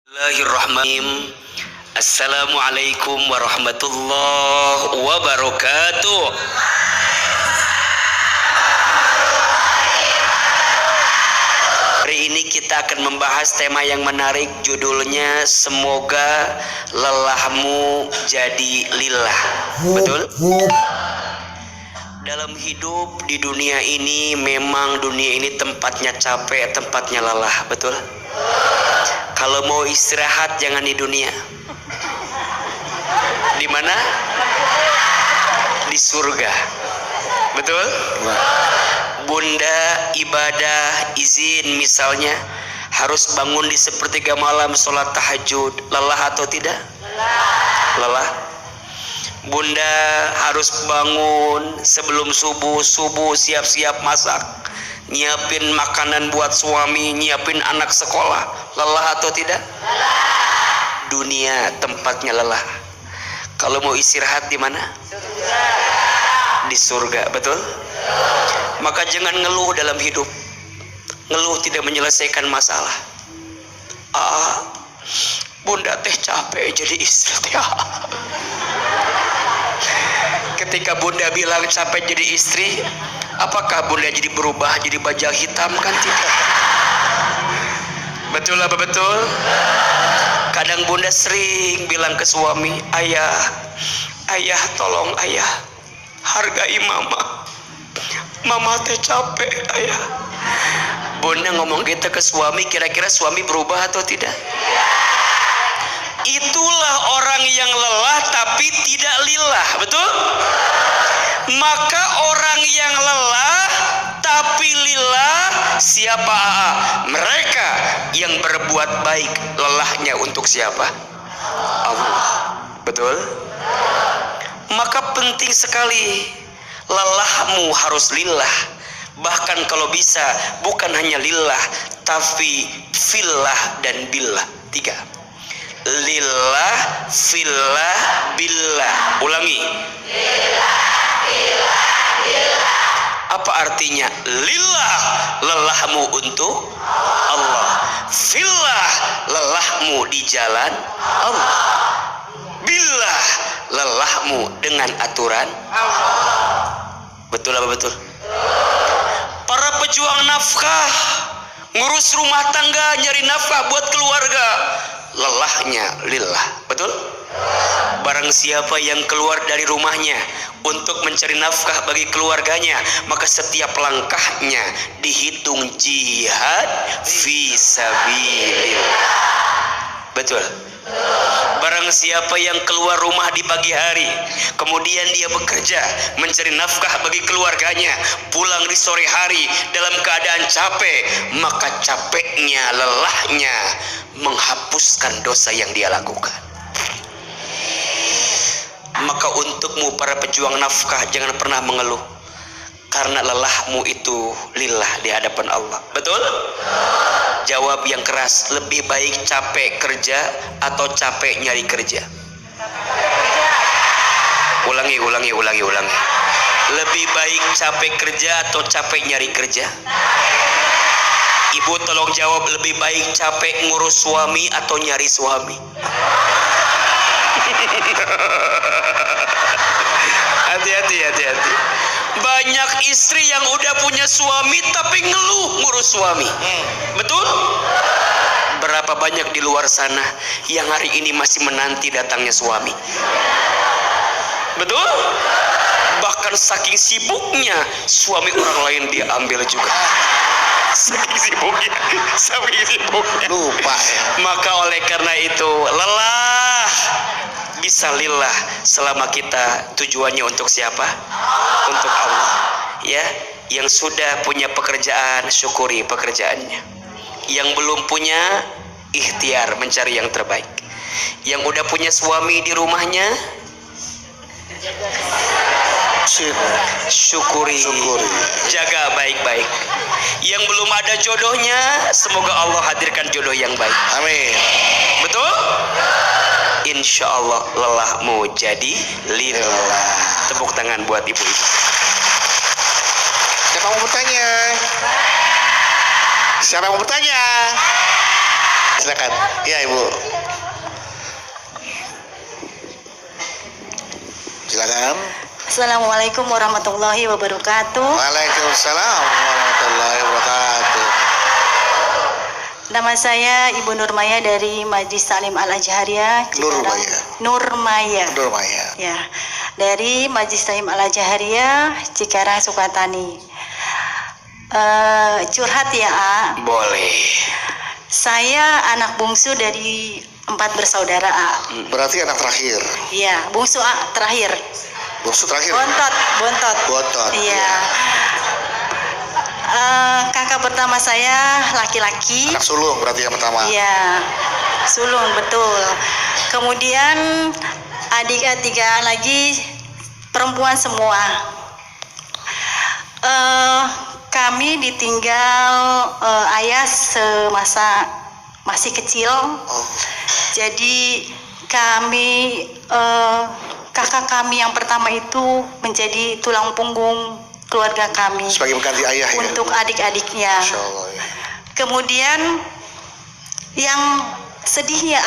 Bismillahirrahmanirrahim. Assalamualaikum warahmatullahi wabarakatuh. Hari ini kita akan membahas tema yang menarik, judulnya semoga lelahmu jadi lillah. Betul? Dalam hidup di dunia ini, memang dunia ini tempatnya capek, tempatnya lelah. Betul? Kalau mau istirahat jangan di dunia. Di mana? Di surga. Betul? Bunda ibadah izin misalnya harus bangun di sepertiga malam sholat tahajud. Lelah atau tidak? Lelah. Bunda harus bangun sebelum subuh siap-siap masak, nyiapin makanan buat suami, nyiapin anak sekolah. Lelah atau tidak? Dunia tempatnya lelah. Kalau mau istirahat di mana? Di surga. Betul? Maka jangan ngeluh dalam hidup. Ngeluh tidak menyelesaikan masalah. Bunda teh capek jadi istri. Ketika bunda bilang capek jadi istri, apakah bunda jadi berubah jadi bajak hitam? Kan tidak. Betul apa betul? Kadang bunda sering bilang ke suami, ayah tolong ayah, hargai mama teh capek ayah. Bunda ngomong gitu ke suami, kira-kira suami berubah atau tidak? Itulah orang yang lelah tapi tidak lillah. Betul? Maka orang yang lelah tapi lillah siapa? Mereka yang berbuat baik. Lelahnya untuk siapa? Allah. Betul? Maka penting sekali lelahmu harus lillah. Bahkan kalau bisa bukan hanya lillah tapi fillah dan billah. 3. Lillah, fillah, billah. Ulangi. Lillah, fillah, billah. Apa artinya? Lillah, lelahmu untuk Allah. Fillah, lelahmu di jalan Allah. Billah, lelahmu dengan aturan Allah. Betul apa betul? Para pejuang nafkah, ngurus rumah tangga, nyari nafkah buat keluarga, lelahnya lillah. Betul? Barang siapa yang keluar dari rumahnya untuk mencari nafkah bagi keluarganya, maka setiap langkahnya dihitung jihad fisabilillah. Betul? Barang siapa yang keluar rumah di pagi hari, kemudian dia bekerja mencari nafkah bagi keluarganya, pulang di sore hari dalam keadaan capek, maka capeknya, lelahnya menghapuskan dosa yang dia lakukan. Maka untukmu para pejuang nafkah, jangan pernah mengeluh, karena lelahmu itu lillah di hadapan Allah. Betul? Jawab yang keras, lebih baik capek kerja atau capek nyari kerja? Ulangi. Lebih baik capek kerja atau capek nyari kerja? Ibu tolong jawab, lebih baik capek ngurus suami atau nyari suami? Hati-hati. Banyak istri yang udah punya suami tapi ngeluh ngurus suami. Betul? Berapa banyak di luar sana yang hari ini masih menanti datangnya suami? Betul? Bahkan saking sibuknya suami orang lain dia ambil juga. Saking sibuknya lupa ya. Maka oleh karena itu lelah bisa lillah selama kita tujuannya untuk siapa? Untuk Allah. Ya, yang sudah punya pekerjaan syukuri pekerjaannya. Yang belum punya ikhtiar mencari yang terbaik. Yang udah punya suami di rumahnya syukuri. Jaga baik-baik. Yang belum ada jodohnya, semoga Allah hadirkan jodoh yang baik. Amin. Betul? Insya Allah lelahmu jadi lillah. Tepuk tangan buat ibu-ibu. Siapa mau bertanya? Siapa mau bertanya? Silakan. Ya, Ibu. Assalamualaikum warahmatullahi wabarakatuh. Waalaikumsalam warahmatullahi wabarakatuh. Nama saya Ibu Nurmaya dari Majelis Taklim Al-Azhariyah. Nurmaya. Ya, dari Majelis Taklim Al-Azhariyah Cikarang Sukatani. Curhat ya, A? Boleh. Saya anak bungsu dari 4 bersaudara, A. Berarti anak terakhir. Iya, bungsu, A, terakhir. Bungsu terakhir. Bontot. Iya. Kakak pertama saya laki-laki. Anak sulung berarti yang pertama. Iya, sulung, betul. Kemudian adik tiga lagi perempuan semua. Kami ditinggal ayah semasa masih kecil. Jadi kami kakak kami yang pertama itu menjadi tulang punggung keluarga kami sebagai pengganti ayah untuk adik-adiknya. Masya Allah, ya. Kemudian yang sedihnya,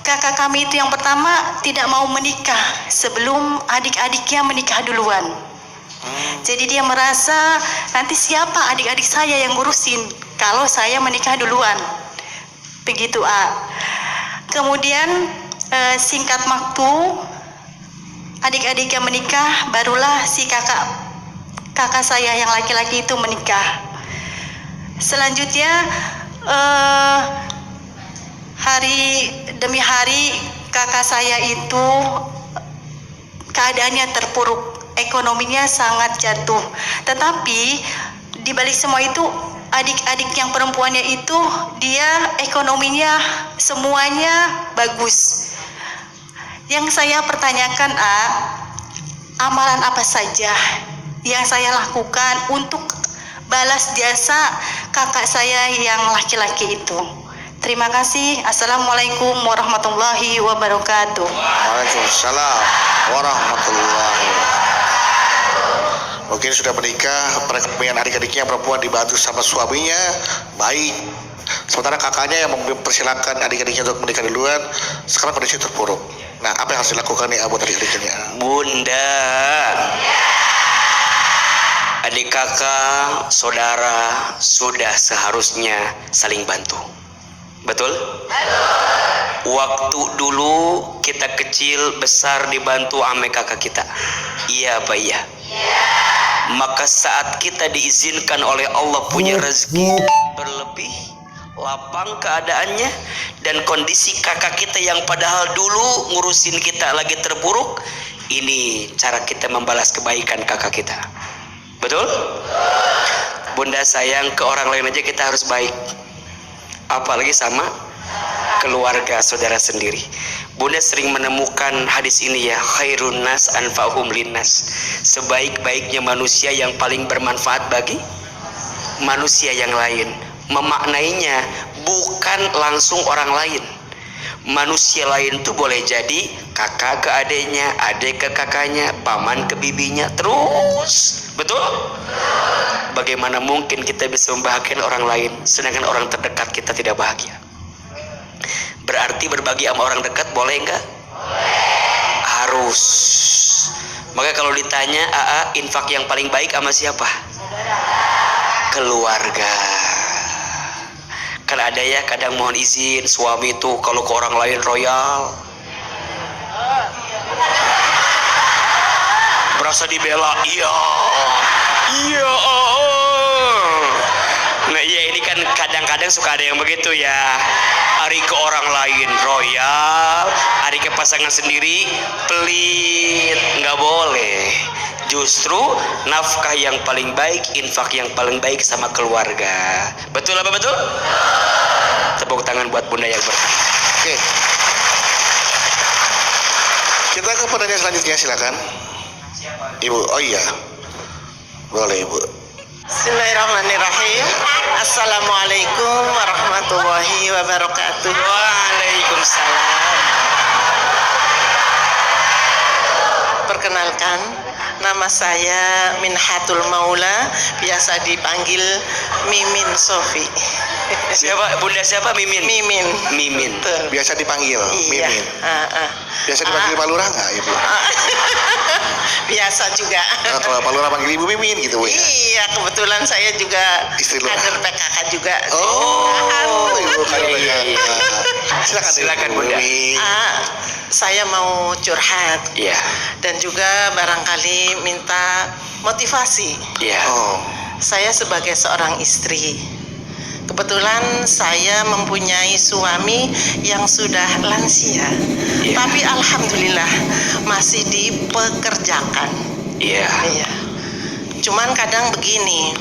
kakak kami itu yang pertama tidak mau menikah sebelum adik-adiknya menikah duluan. Jadi dia merasa nanti siapa adik-adik saya yang ngurusin kalau saya menikah duluan. Begitu, A. Kemudian singkat waktu adik-adiknya menikah, barulah si kakak saya yang laki-laki itu menikah. Selanjutnya hari demi hari kakak saya itu keadaannya terpuruk, ekonominya sangat jatuh. Tetapi di balik semua itu adik-adik yang perempuannya itu dia ekonominya semuanya bagus. Yang saya pertanyakan, amalan apa saja yang saya lakukan untuk balas jasa kakak saya yang laki-laki itu? Terima kasih. Assalamualaikum warahmatullahi wabarakatuh. Waalaikumsalam warahmatullahi wabarakatuh. Mungkin sudah menikah, perekonomian adik-adiknya perempuan dibantu sama suaminya baik. Sementara kakaknya yang mempersilahkan adik-adiknya untuk menikah duluan, sekarang kondisi terpuruk. Nah, apa yang harus dilakukan nih buat adik-adiknya? Bunda, adik kakak, saudara sudah seharusnya saling bantu. Betul? Waktu dulu kita kecil besar dibantu ame kakak kita. Iya apa iya? Maka saat kita diizinkan oleh Allah punya rezeki berlebih, lapang keadaannya, dan kondisi kakak kita yang padahal dulu ngurusin kita lagi terpuruk, ini cara kita membalas kebaikan kakak kita. Betul? Bunda sayang, ke orang lain aja kita harus baik, apalagi sama keluarga saudara sendiri. Bunda sering menemukan hadis ini ya, khairun nas anfa'hum linnas. Sebaik-baiknya manusia yang paling bermanfaat bagi manusia yang lain. Memaknainya bukan langsung orang lain. Manusia lain tuh boleh jadi kakak ke adeknya, adek ke kakaknya, paman ke bibinya, terus. Betul? Bagaimana mungkin kita bisa membahagiakan orang lain sedangkan orang terdekat kita tidak bahagia? Berarti berbagi sama orang dekat boleh enggak? Harus. Maka kalau ditanya, infak yang paling baik sama siapa? Keluarga. Kan ada ya kadang mohon izin suami itu kalau ke orang lain royal, berasa dibela. Iya. Nah iya, ini kan kadang-kadang suka ada yang begitu ya. Hari ke orang lain royal, hari ke pasangan sendiri pelit. Nggak boleh. Justru nafkah yang paling baik, infak yang paling baik sama keluarga. Betul apa betul? Tepuk tangan buat bunda yang berkah. Oke. Kita ke pertanyaan selanjutnya, silakan. Ibu, oh iya. Boleh, Ibu. Bismillahirrahmanirrahim. Assalamualaikum warahmatullahi wabarakatuh. Waalaikumsalam. Perkenalkan, nama saya Minhatul Maula, biasa dipanggil Mimin Sofi. Siapa? Bunda siapa? Mimin. Mimin. Mimin. Betul. Biasa dipanggil Iya. Mimin. Biasa dipanggil Pak Lurah nggak Ibu? Biasa juga. Nah, kalau Pak Lurah panggil Ibu Mimin gitu Bu ya? Iya, kebetulan saya juga Istri lurah. kader PKK juga. Oh, Ibu kader Iya, iya, PKK. iya. Silakan, Ibu Bunda. Mimin. Saya mau curhat Iya. dan juga barangkali minta motivasi. Iya. Oh, Saya sebagai seorang istri, kebetulan saya mempunyai suami yang sudah lansia, Iya. tapi alhamdulillah masih dipekerjakan. Iya. Iya. Cuman kadang begini,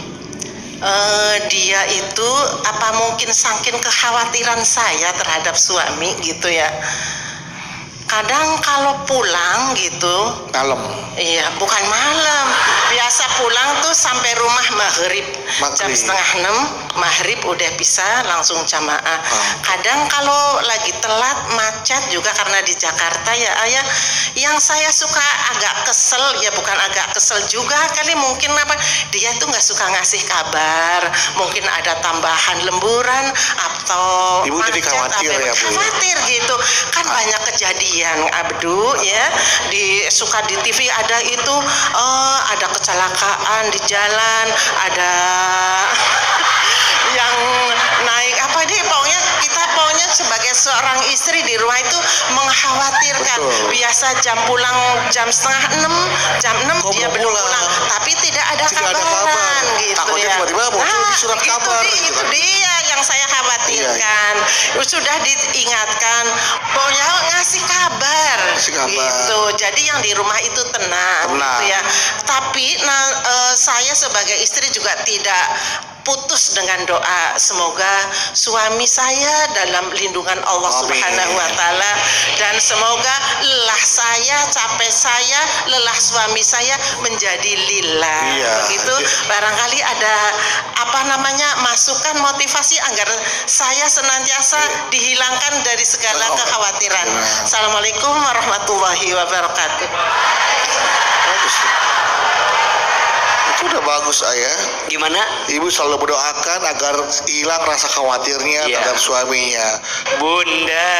dia itu apa mungkin saking kekhawatiran saya terhadap suami gitu ya. Kadang kalau pulang gitu, malam. iya, bukan malam. Biasa pulang tuh sampai rumah maghrib. Jam Maghrib. 5:30 maghrib udah bisa langsung jamaah. Kadang kalau lagi telat macet juga karena di Jakarta ya ayah. Yang saya suka agak kesel, ya bukan agak kesel juga kali, mungkin apa, dia tuh nggak suka ngasih kabar. Mungkin ada tambahan lemburan atau Ibu jadi khawatir apa, ya, Bu? khawatir gitu. Kan banyak kejadian Abdu ya, suka di TV ada itu, ada kecelakaan di jalan, ada yang naik apa deh, pokoknya kita sebagai seorang istri di rumah itu mengkhawatirkan. Betul. Biasa jam pulang jam 5:30, jam 6 Kok dia belum belum pulang? pulang, tapi tidak ada Tidak ada kabaran kabar. gitu Takutnya ya. tiba-tiba muncul di surat kabar gitu Itu kan. dia yang saya khawatirkan. Sudah diingatkan, pokoknya ngasih kabar. Ngasih kabar. Gitu. Jadi yang di rumah itu tenang. Tenang. Gitu ya. Tapi saya sebagai istri juga tidak putus dengan doa, semoga suami saya dalam lindungan Allah Amin. Subhanahu wa taala, dan semoga lelah saya, capek saya, lelah suami saya menjadi lillah. Iya. Begitu. Barangkali ada masukan motivasi agar saya senantiasa dihilangkan dari segala kekhawatiran. Assalamualaikum warahmatullahi wabarakatuh. Bagus. Itu udah bagus ayah. Gimana? Ibu selalu berdoakan agar hilang rasa khawatirnya Iya. terhadap suaminya. Bunda,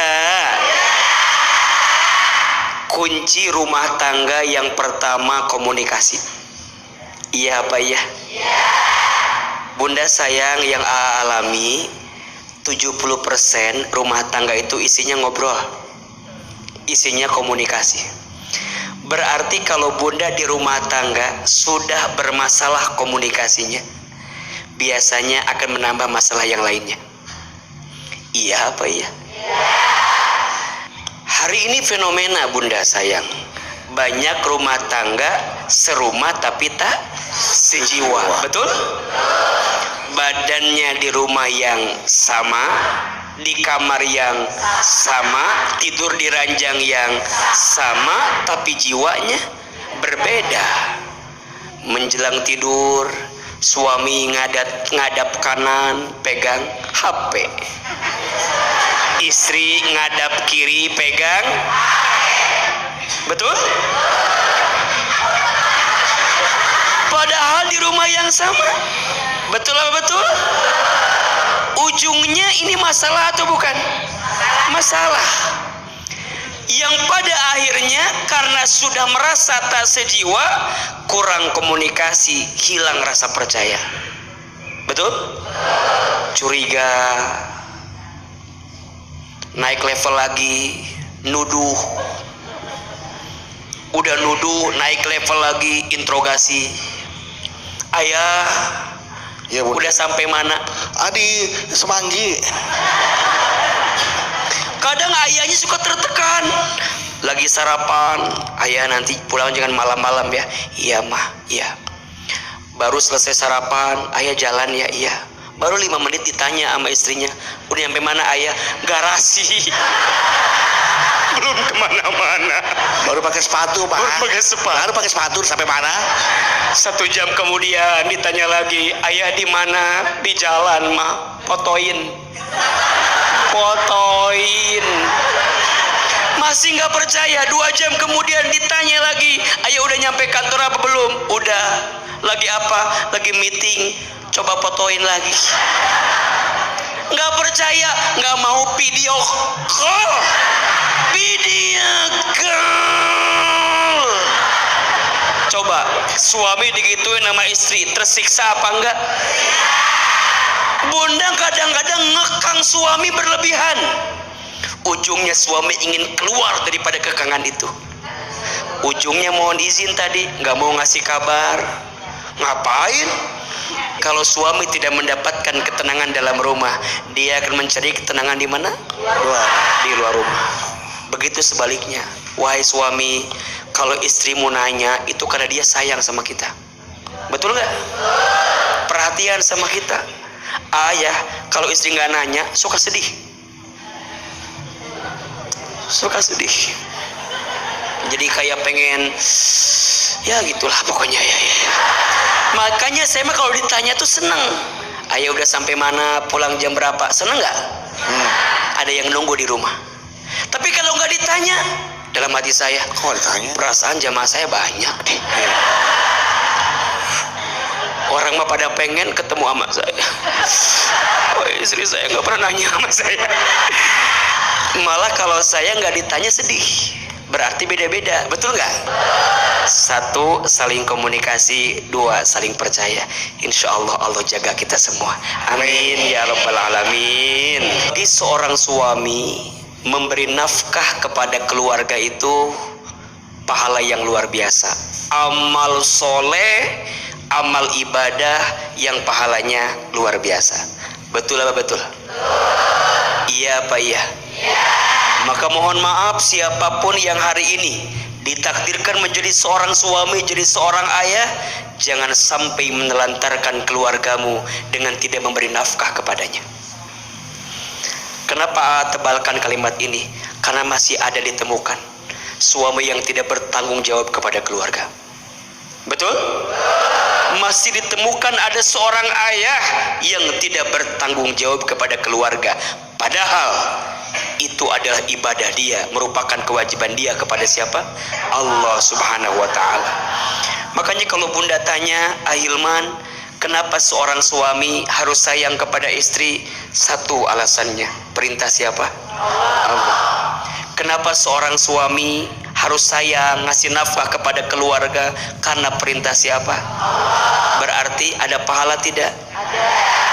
kunci rumah tangga yang pertama komunikasi. Iya apa iya? Bunda sayang, yang alami 70% rumah tangga itu isinya ngobrol, isinya komunikasi. Berarti kalau bunda di rumah tangga sudah bermasalah komunikasinya, biasanya akan menambah masalah yang lainnya. Iya apa iya? Hari ini fenomena bunda sayang, banyak rumah tangga serumah tapi tak sejiwa. Betul? Badannya di rumah yang sama, di kamar yang sama, tidur di ranjang yang sama, tapi jiwanya berbeda. Menjelang tidur, suami ngadap kanan pegang HP, istri ngadap kiri pegang. Betul? Padahal di rumah yang sama. Betul apa betul? Ujungnya ini masalah atau bukan? Masalah. Yang pada akhirnya karena sudah merasa tak sejiwa, kurang komunikasi, hilang rasa percaya. Betul? Curiga, naik level lagi, nuduh. Udah nuduh, naik level lagi, interogasi. Ayah, Ya, Bu. udah sampai mana? Adi Semanggi. Kadang ayahnya suka tertekan. Lagi sarapan, ayah nanti pulang jangan malam-malam ya. Iya mah, iya. Baru selesai sarapan, ayah jalan ya, iya. Baru 5 menit ditanya sama istrinya, udah sampai mana ayah? Garasi. Belum kemana-mana. Baru pakai sepatu, Pak. Baru pakai sepatu. Baru pakai sepatu sampai mana? 1 jam kemudian ditanya lagi, ayah di mana? Di jalan mah, fotoin. Masih nggak percaya. 2 jam kemudian ditanya lagi, ayah udah nyampe kantor apa belum? Udah. Lagi apa? Lagi meeting. Coba fotoin lagi. Nggak percaya, nggak mau video call. Video Coba suami digituin sama istri, tersiksa apa enggak? Bunda kadang-kadang ngekang suami berlebihan. Ujungnya suami ingin keluar daripada kekangan itu. Ujungnya mohon izin tadi, nggak mau ngasih kabar. Ngapain? Kalau suami tidak mendapatkan ketenangan dalam rumah, dia akan mencari ketenangan di mana? Di luar rumah. Begitu sebaliknya. Wahai suami, kalau istrimu nanya, itu karena dia sayang sama kita. Betul nggak? Perhatian sama kita. Ayah, kalau istri nggak nanya, suka sedih. Suka sedih. Jadi kayak pengen, ya gitulah pokoknya ya. Makanya saya mah kalau ditanya tuh seneng. Ayah udah sampai mana, pulang jam berapa, seneng nggak? Ada yang nunggu di rumah. Tapi kalau nggak ditanya, dalam hati saya, kok ditanya? Perasaan jamaah saya banyak deh. Orang mah pada pengen ketemu sama saya. Oh, istri saya nggak pernah nanya sama saya. Malah kalau saya nggak ditanya sedih. Berarti beda-beda, betul nggak? 1, saling komunikasi. 2, saling percaya. Insya Allah Allah jaga kita semua. Amin ya rabbal alamin. Di seorang suami memberi nafkah kepada keluarga itu pahala yang luar biasa. Amal soleh, amal ibadah yang pahalanya luar biasa. Betul apa betul? Iya apa iya? Maka mohon maaf siapapun yang hari ini ditakdirkan menjadi seorang suami, jadi seorang ayah, jangan sampai menelantarkan keluargamu dengan tidak memberi nafkah kepadanya. Kenapa tebalkan kalimat ini? Karena masih ada ditemukan suami yang tidak bertanggung jawab kepada keluarga. Betul? Masih ditemukan ada seorang ayah yang tidak bertanggung jawab kepada keluarga. Padahal itu adalah ibadah dia, merupakan kewajiban dia kepada siapa? Allah Subhanahu wa ta'ala. Makanya kalau bunda tanya, Ahilman, kenapa seorang suami harus sayang kepada istri? 1 alasannya, perintah siapa? Allah. Kenapa seorang suami harus sayang, ngasih nafkah kepada keluarga? Karena perintah siapa? Berarti ada pahala tidak?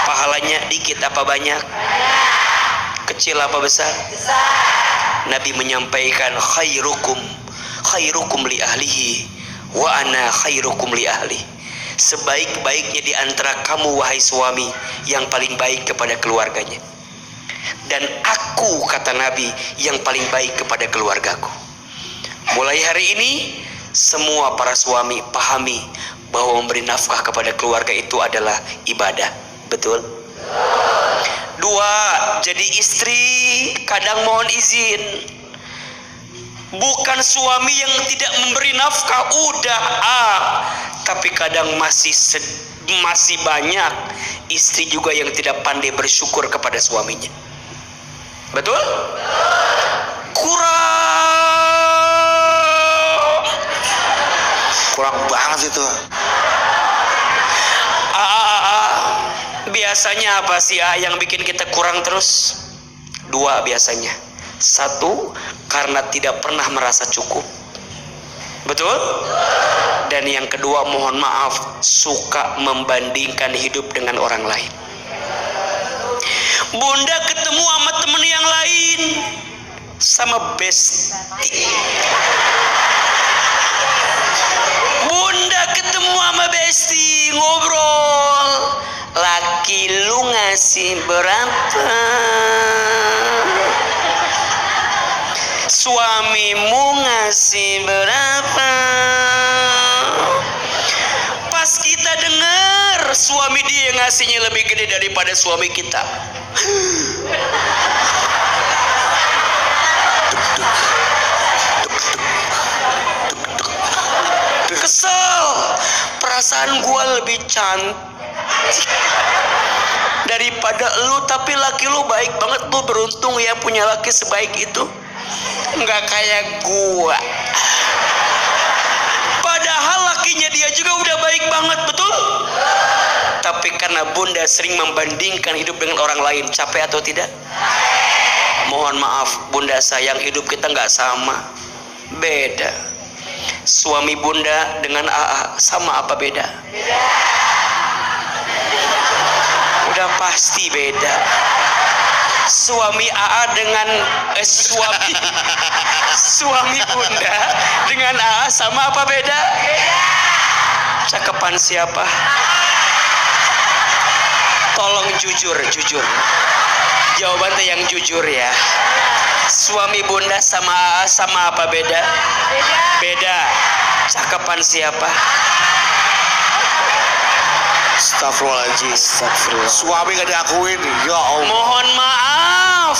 Pahalanya dikit apa banyak? Kecil apa besar? Nabi menyampaikan khairukum li ahlihi wa ana khairukum li ahli. Sebaik-baiknya di antara kamu wahai suami yang paling baik kepada keluarganya. Dan aku, kata Nabi, yang paling baik kepada keluargaku. Mulai hari ini semua para suami pahami bahwa memberi nafkah kepada keluarga itu adalah ibadah. Betul? 2, jadi istri kadang mohon izin, bukan suami yang tidak memberi nafkah, tapi kadang masih banyak istri juga yang tidak pandai bersyukur kepada suaminya. Betul? Kurang banget itu. Biasanya apa sih yang bikin kita kurang terus? 2 biasanya. 1, karena tidak pernah merasa cukup. Betul? Dan yang kedua, mohon maaf, suka membandingkan hidup dengan orang lain. Bunda ketemu sama temen yang lain, sama bestie. Bunda ketemu sama bestie, ngobrol. Laki lu ngasih berapa? Suamimu ngasih berapa? Pas kita dengar suami dia ngasihnya lebih gede daripada suami kita. Kesel. Perasaan gua lebih cantik daripada lu, tapi laki lu baik banget. Lu beruntung ya punya laki sebaik itu, nggak kayak gua. Padahal lakinya dia juga udah baik banget, betul? Tapi karena bunda sering membandingkan hidup dengan orang lain, capek atau tidak? Mohon maaf bunda sayang, hidup kita nggak sama, beda. Suami bunda dengan AA sama apa beda? Udah pasti beda. Suami AA dengan suami bunda dengan AA sama apa beda? Cakepan siapa? Tolong jujur. Jawabannya yang jujur ya. Suami bunda sama AA sama apa beda? Beda. Cakepan siapa? Astagfirullahaladzim. Suami gak diakuin, ya Allah. Mohon maaf,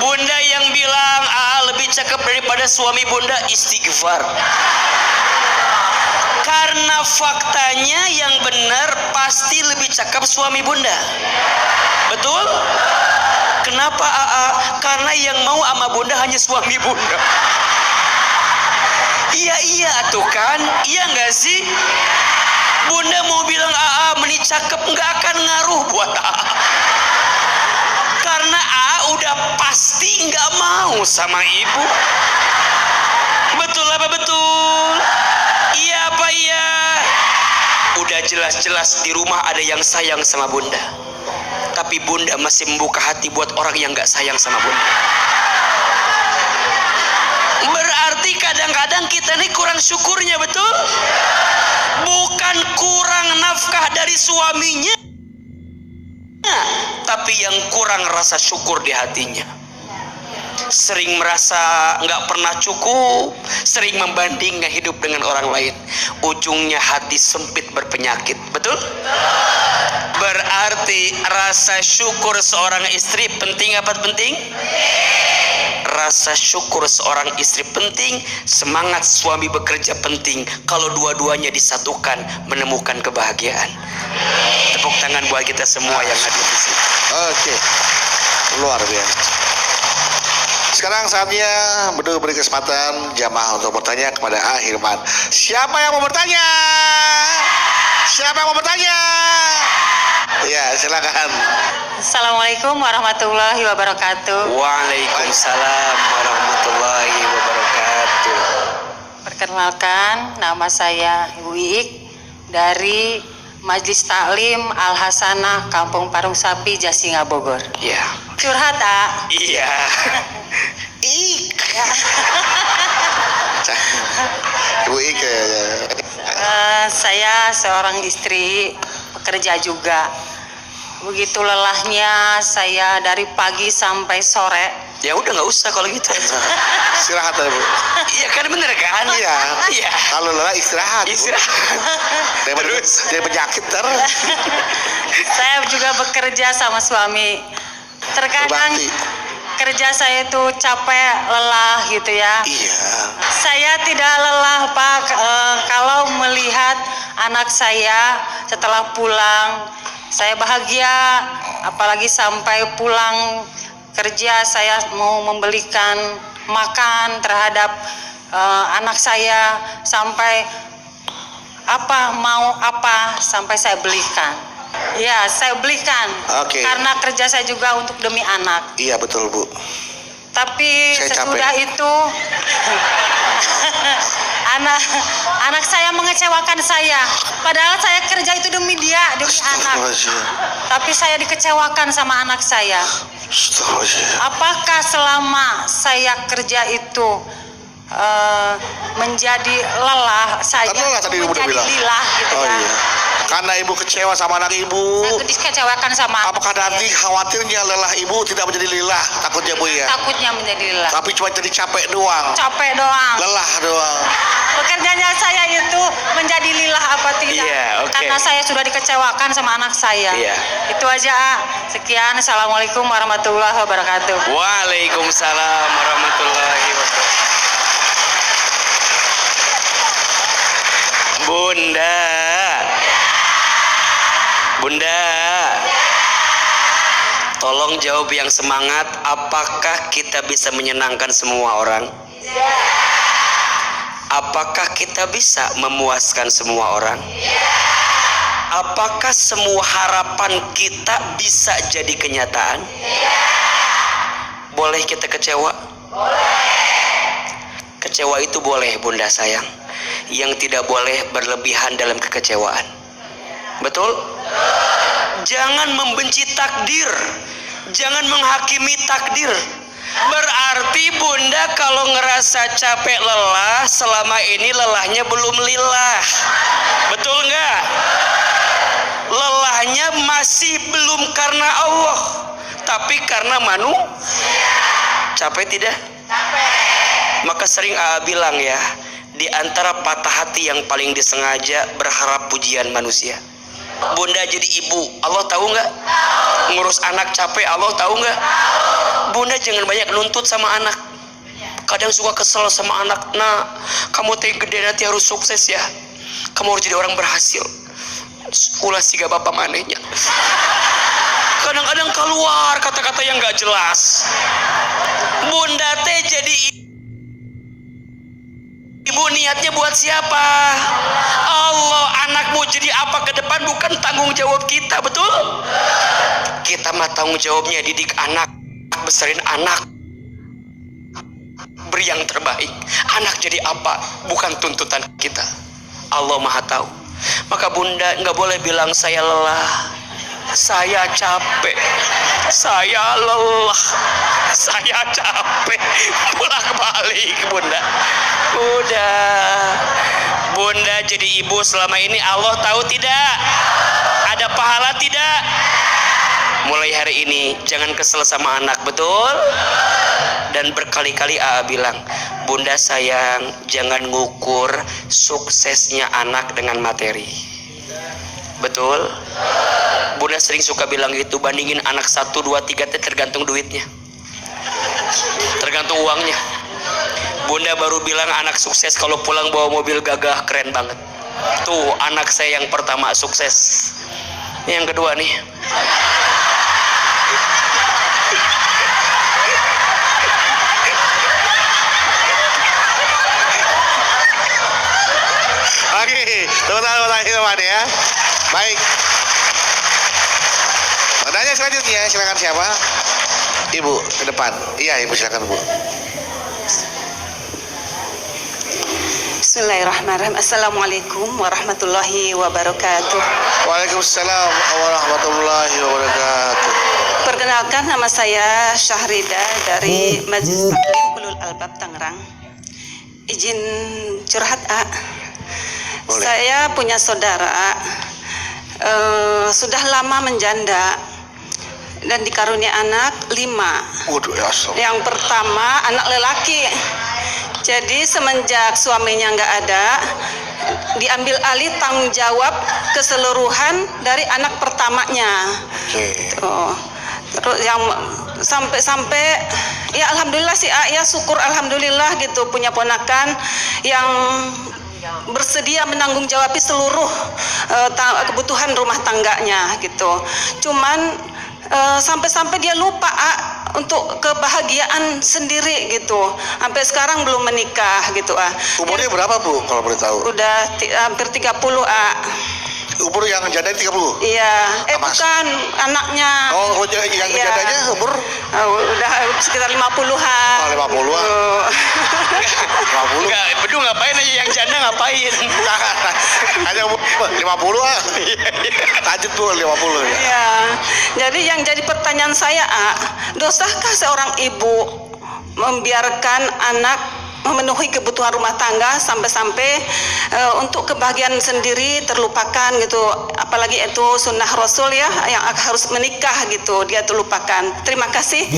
bunda yang bilang AA lebih cakep daripada suami bunda, istighfar. Karena faktanya yang benar pasti lebih cakep suami bunda. Betul? Kenapa AA? Karena yang mau sama bunda hanya suami bunda. Iya tuh kan? Iya nggak sih? Bunda mau bilang AA meni cakep nggak akan ngaruh buat AA. Karena AA udah pasti nggak mau sama ibu. Betul apa betul? Iya apa iya? Udah jelas-jelas di rumah ada yang sayang sama bunda, tapi bunda masih membuka hati buat orang yang gak sayang sama bunda. Berarti kadang-kadang kita ini kurang syukurnya, betul? Bukan kurang nafkah dari suaminya, tapi yang kurang rasa syukur di hatinya. Sering merasa nggak pernah cukup, sering membandingkan hidup dengan orang lain. Ujungnya hati sempit berpenyakit, betul? Berarti rasa syukur seorang istri penting apa penting? Rasa syukur seorang istri penting, semangat suami bekerja penting. Kalau dua-duanya disatukan, menemukan kebahagiaan. Tepuk tangan buat kita semua yang hadir di sini. Oke, luar biasa. Sekarang saatnya beri kesempatan jamaah untuk bertanya kepada Ahirman. Siapa yang mau bertanya? Siapa yang mau bertanya? Ya, silakan. Assalamualaikum warahmatullahi wabarakatuh. Waalaikumsalam warahmatullahi wabarakatuh. Perkenalkan, nama saya Ibu Iik dari Majelis Taklim Al Hasanah Kampung Parung Sapi, Jasinga, Bogor. Ya. Curhat, A. Iya. Ya. Ibu Ike. Saya seorang istri pekerja juga. Begitu lelahnya saya dari pagi sampai sore. Ya udah nggak usah kalau gitu. Istirahat ya, Bu. Iya kan bener kan? Iya. Iya. Kalau lelah istirahat. Terus dia penyakit Saya juga bekerja sama suami. Terkadang Berbakti. kerja saya itu capek, lelah gitu ya. Iya. Saya tidak lelah, Pak, kalau melihat anak saya setelah pulang. Saya bahagia, apalagi sampai pulang kerja saya mau membelikan makan terhadap anak saya, sampai mau apa sampai saya belikan. Ya, saya belikan. Oke. Karena kerja saya juga untuk demi anak. Iya betul, Bu. Tapi Saya sesudah capek. itu anak saya mengecewakan saya. Padahal saya kerja itu demi dia, demi anak. Tapi saya dikecewakan sama anak saya. Apakah selama saya kerja itu menjadi lelah saya, Kan lelah tadi Ibu udah menjadi bilang. lilah gitu Oh ya? iya. Karena ibu kecewa sama anak ibu. Saya dikecewakan sama anak Apakah saya. nanti khawatirnya lelah ibu tidak menjadi lilah? Takutnya, Bu ya. Takutnya menjadi lilah. Tapi cuma jadi capek doang. Capek doang. Lelah doang. Pekerjaannya saya itu menjadi lilah apa tidak? Iya, oke. Karena saya sudah dikecewakan sama anak saya. Iya. Itu aja, A. Sekian. Assalamualaikum warahmatullahi wabarakatuh. Waalaikumsalam warahmatullahi wabarakatuh. Bunda, tolong jawab yang semangat. Apakah kita bisa menyenangkan semua orang? Apakah kita bisa memuaskan semua orang? Apakah semua harapan kita bisa jadi kenyataan? Boleh kita kecewa? kecewa itu boleh bunda sayang. Yang tidak boleh berlebihan dalam kekecewaan. Betul? Jangan membenci takdir, jangan menghakimi takdir. Berarti bunda kalau ngerasa capek lelah, selama ini lelahnya belum lillah. Betul nggak? Lelahnya masih belum karena Allah, tapi karena manusia. Capek tidak? Capek. Maka sering AA bilang ya, di antara patah hati yang paling disengaja berharap pujian manusia. Bunda jadi ibu, Allah tahu nggak? Ngurus anak capek, Allah tahu nggak? Bunda jangan banyak nuntut sama anak. Kadang suka kesel sama anak. Nah, kamu teh gede nanti harus sukses ya. Kamu harus jadi orang berhasil. Ulas siga bapak manehnya. Kadang-kadang keluar kata-kata yang nggak jelas. Bunda teh jadi ibu niatnya buat siapa? Allah. Anakmu jadi apa ke depan bukan tanggung jawab kita, betul? Kita mah tanggung jawabnya didik anak, besarin anak, beri yang terbaik. Anak jadi apa bukan tuntutan kita. Allah Maha tahu. Maka bunda nggak boleh bilang saya lelah, saya capek, saya lelah, saya capek, bolak-balik bunda. Udah, bunda jadi ibu selama ini Allah tahu tidak? Ada pahala tidak? Mulai hari ini jangan kesel sama anak, betul? Dan berkali-kali AA bilang, bunda sayang jangan ngukur suksesnya anak dengan materi. Betul? Bunda sering suka bilang gitu, bandingin anak 1, 2, 3 tergantung duitnya, tergantung uangnya. Bunda baru bilang anak sukses kalau pulang bawa mobil gagah, keren banget. Tuh anak saya yang pertama sukses. Yang kedua nih, Oke, teman-teman ya. Baik. Pertanyaan selanjutnya, silakan siapa? Ibu ke depan. Iya, ibu silakan bu. Bismillahirrahmanirrahim. Assalamualaikum warahmatullahi wabarakatuh. Waalaikumsalam warahmatullahi wabarakatuh. Perkenalkan, nama saya Syahrida dari Majelis Taklim Ulul Albab Tangerang. Izin curhat, A. Boleh. Saya punya saudara, sudah lama menjanda dan dikarunia anak 5. Waduh, ya Allah. Yang pertama anak lelaki. Jadi semenjak suaminya nggak ada, diambil alih tanggung jawab keseluruhan dari anak pertamanya. Oke. Tuh. Terus yang sampai ya alhamdulillah sih, ya syukur alhamdulillah gitu punya ponakan yang bersedia menanggung jawabi seluruh kebutuhan rumah tangganya gitu. Cuman sampai-sampai dia lupa untuk kebahagiaan sendiri gitu. Sampai sekarang belum menikah gitu. Umurnya berapa bu kalau boleh tahu? Udah hampir 30. Umur yang janda 30? Iya, bukan anaknya. Oh, yang Iya. jandanya umur? Udah sekitar 50-an. Oh, 50-an. 50. enggak, bedu ngapain aja yang janda ngapain? Hanya 50 ah. Lanjut bu, 50 ya. Iya. Jadi yang jadi pertanyaan saya, dosakah seorang ibu membiarkan anak memenuhi kebutuhan rumah tangga sampai-sampai untuk kebahagiaan sendiri terlupakan gitu, apalagi itu sunnah Rasul ya yang harus menikah gitu dia terlupakan. Terima kasih.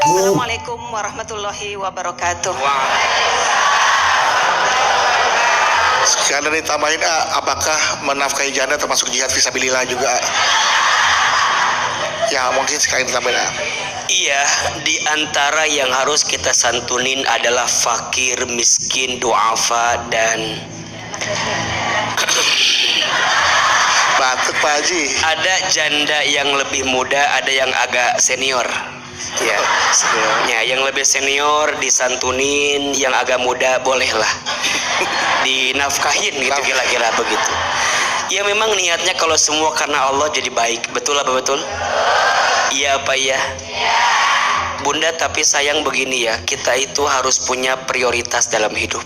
Assalamualaikum warahmatullahi wabarakatuh. Sekarang ditambahin apakah menafkahi janda termasuk jihad fisabilillah juga? Ya mungkin sekali ditambahin Iya, di antara yang harus kita santunin adalah fakir, miskin, duafa, dan batuk Pak Haji. ada janda yang lebih muda, ada yang agak senior. Ya, ya, yang lebih senior disantunin, yang agak muda bolehlah dinafkahin gitu, kira-kira begitu. Ya memang niatnya kalau semua karena Allah jadi baik, betul apa betul? Iya apa iya? Bunda, tapi sayang begini ya, kita itu harus punya prioritas dalam hidup.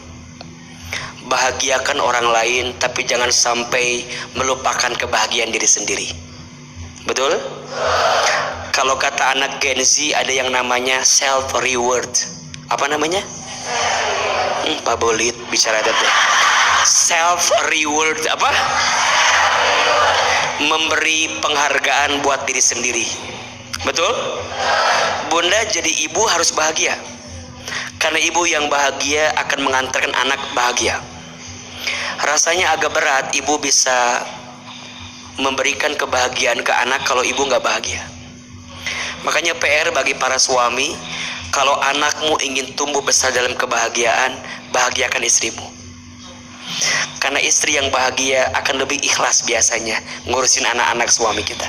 Bahagiakan orang lain, tapi jangan sampai melupakan kebahagiaan diri sendiri. Betul? Kalau kata anak Gen Z ada yang namanya self reward. Apa namanya? Pak Bolit bicara deh. Self reward apa? Memberi penghargaan buat diri sendiri. Betul? Bunda jadi ibu harus bahagia. Karena ibu yang bahagia akan mengantarkan anak bahagia. Rasanya agak berat ibu bisa memberikan kebahagiaan ke anak kalau ibu nggak bahagia. Makanya PR bagi para suami, kalau anakmu ingin tumbuh besar dalam kebahagiaan, bahagiakan istrimu. Karena istri yang bahagia akan lebih ikhlas biasanya ngurusin anak-anak suami kita.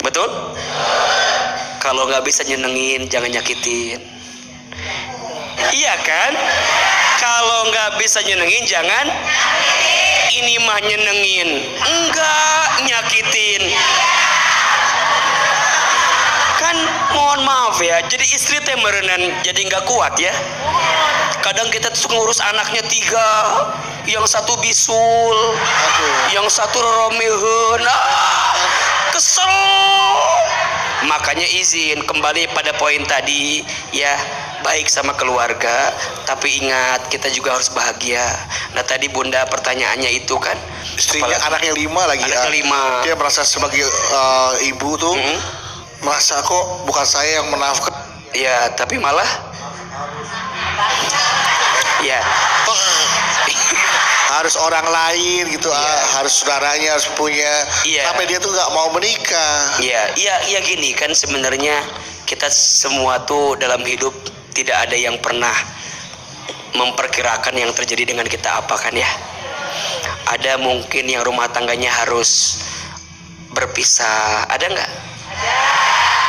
Betul? Kalau nggak bisa nyenengin, jangan nyakitin. Iya kan? Kalau nggak bisa nyenengin, jangan. Ini mah nyenengin, enggak nyakitin. Kan mohon maaf ya, jadi istri teh merenan jadi nggak kuat ya. Kadang kita tuh ngurus anaknya 3, yang satu bisul, yang satu romeheun, kesel. Makanya izin kembali pada poin tadi ya, baik sama keluarga, tapi ingat kita juga harus bahagia. Nah tadi Bunda pertanyaannya itu kan, Istrinya anaknya 5 lagi anaknya ya. 5. Dia merasa sebagai ibu tuh merasa kok bukan saya yang menafkahi. Ya tapi malah ya harus orang lain gitu, harus saudaranya harus punya. Sampai dia tuh nggak mau menikah. Iya gini kan, sebenarnya kita semua tuh dalam hidup tidak ada yang pernah memperkirakan yang terjadi dengan kita apa kan ya. Ada mungkin yang rumah tangganya harus berpisah, ada nggak?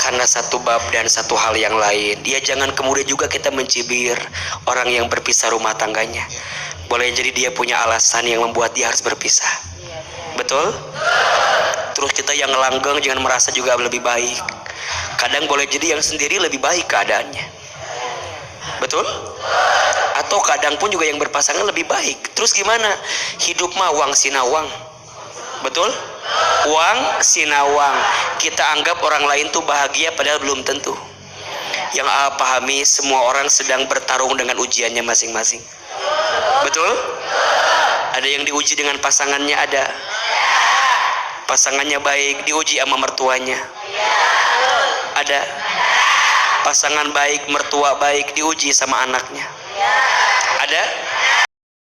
Karena satu bab dan satu hal yang lain. Dia jangan kemudian juga kita mencibir orang yang berpisah rumah tangganya. Boleh jadi dia punya alasan yang membuat dia harus berpisah. Betul? Terus kita yang langgeng jangan merasa juga lebih baik. Kadang boleh jadi yang sendiri lebih baik keadaannya. Betul? Atau kadang pun juga yang berpasangan lebih baik. Terus gimana? Hidup mah wang sinawang. Betul? Wang sinawang. Kita anggap orang lain tuh bahagia padahal belum tentu. Yang pahami, semua orang sedang bertarung dengan ujiannya masing-masing. Betul? Ada yang diuji dengan pasangannya, ada. Pasangannya baik, diuji sama mertuanya. Ada. Pasangan baik, mertua baik, diuji sama anaknya. Ada.